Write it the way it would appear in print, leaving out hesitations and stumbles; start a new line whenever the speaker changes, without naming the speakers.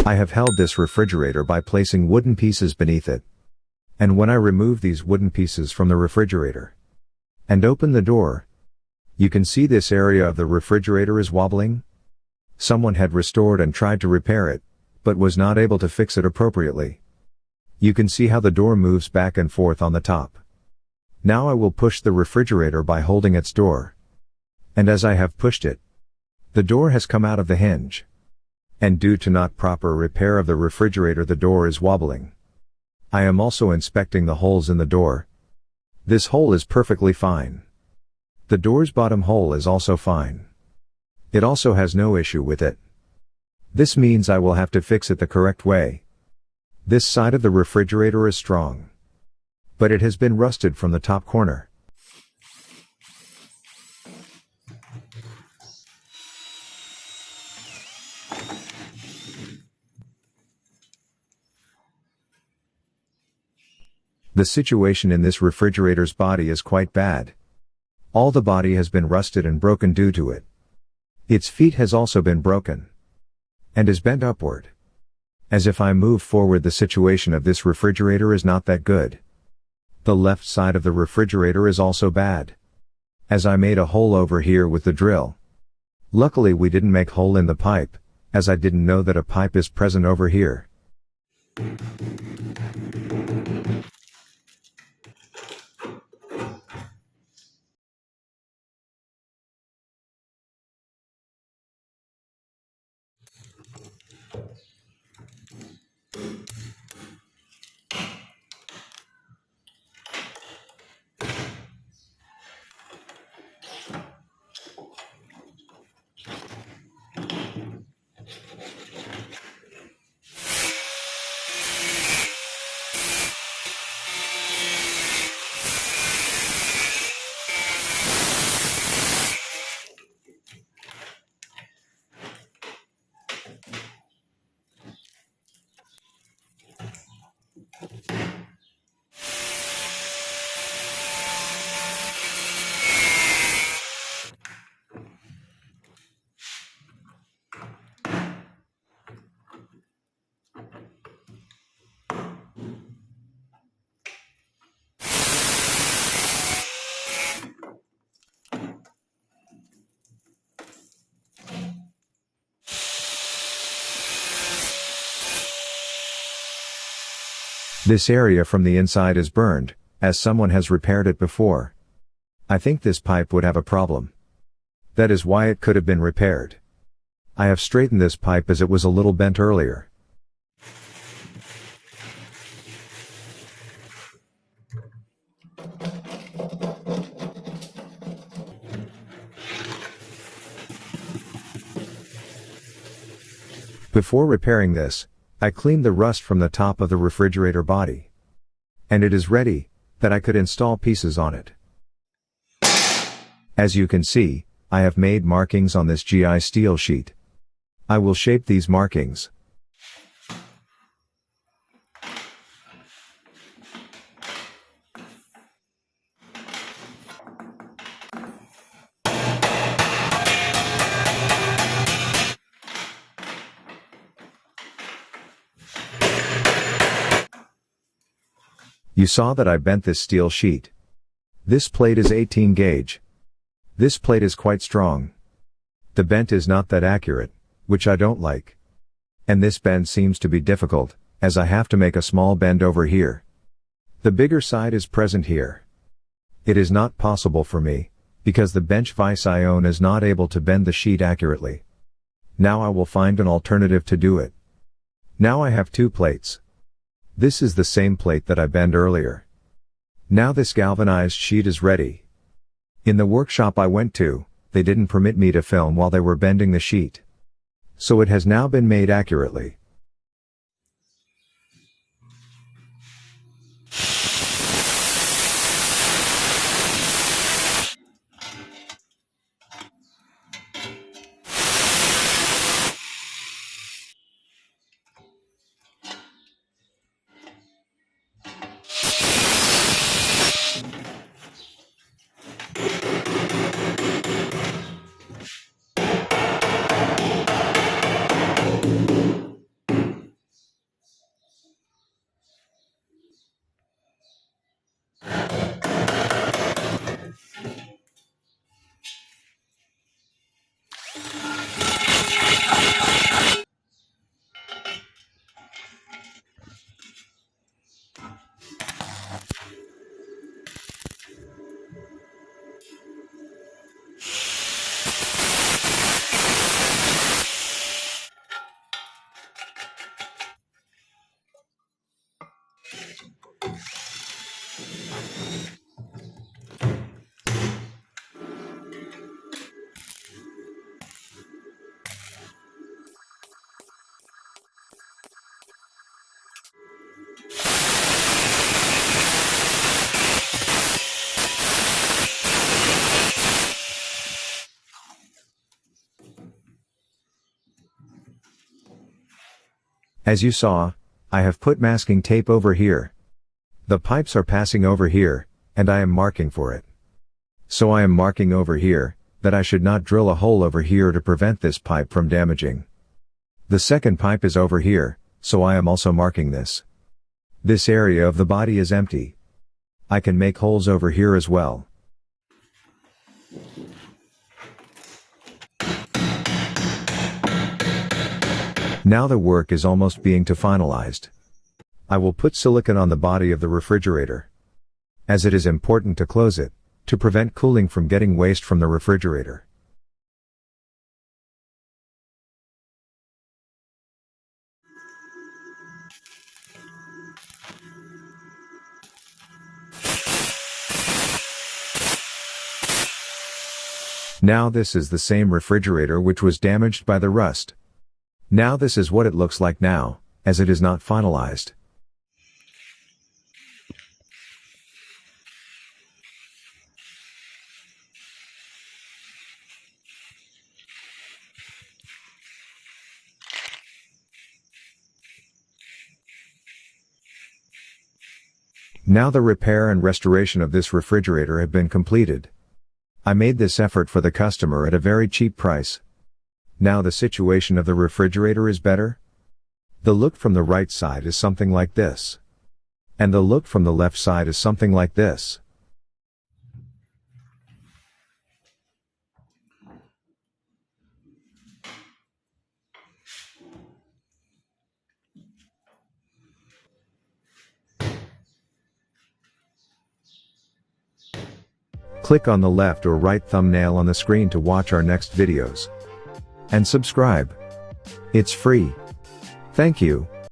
I have held this refrigerator by placing wooden pieces beneath it. And when I remove these wooden pieces from the refrigerator and open the door, you can see this area of the refrigerator is wobbling. Someone had restored and tried to repair it, but was not able to fix it appropriately. You can see how the door moves back and forth on the top. Now I will push the refrigerator by holding its door. And as I have pushed it, the door has come out of the hinge. And due to not proper repair of the refrigerator, the door is wobbling. I am also inspecting the holes in the door. This hole is perfectly fine. The door's bottom hole is also fine. It also has no issue with it. This means I will have to fix it the correct way. This side of the refrigerator is strong, but it has been rusted from the top corner. The situation in this refrigerator's body is quite bad. All the body has been rusted and broken due to it. Its feet has also been broken and is bent upward. As if I move forward, the situation of this refrigerator is not that good. The left side of the refrigerator is also bad, as I made a hole over here with the drill. Luckily we didn't make hole in the pipe, as I didn't know that a pipe is present over here. This area from the inside is burned, as someone has repaired it before. I think this pipe would have a problem. That is why it could have been repaired. I have straightened this pipe as it was a little bent earlier. Before repairing this, I cleaned the rust from the top of the refrigerator body. And it is ready, that I could install pieces on it. As you can see, I have made markings on this GI steel sheet. I will shape these markings. You saw that I bent this steel sheet. This plate is 18 gauge. This plate is quite strong. The bent is not that accurate, which I don't like. And this bend seems to be difficult, as I have to make a small bend over here. The bigger side is present here. It is not possible for me, because the bench vise I own is not able to bend the sheet accurately. Now I will find an alternative to do it. Now I have two plates. This is the same plate that I bent earlier. Now this galvanized sheet is ready. In the workshop I went to, they didn't permit me to film while they were bending the sheet. So it has now been made accurately. As you saw, I have put masking tape over here. The pipes are passing over here, and I am marking for it. So I am marking over here, that I should not drill a hole over here to prevent this pipe from damaging. The second pipe is over here, so I am also marking this. This area of the body is empty. I can make holes over here as well. Now the work is almost being finalized. I will put silicone on the body of the refrigerator, as it is important to close it, to prevent cooling from getting waste from the refrigerator. Now this is the same refrigerator which was damaged by the rust. Now this is what it looks like now, as it is not finalized. Now the repair and restoration of this refrigerator have been completed. I made this effort for the customer at a very cheap price. Now the situation of the refrigerator is better. The look from the right side is something like this. And the look from the left side is something like this. Click on the left or right thumbnail on the screen to watch our next videos. And subscribe. It's free. Thank you.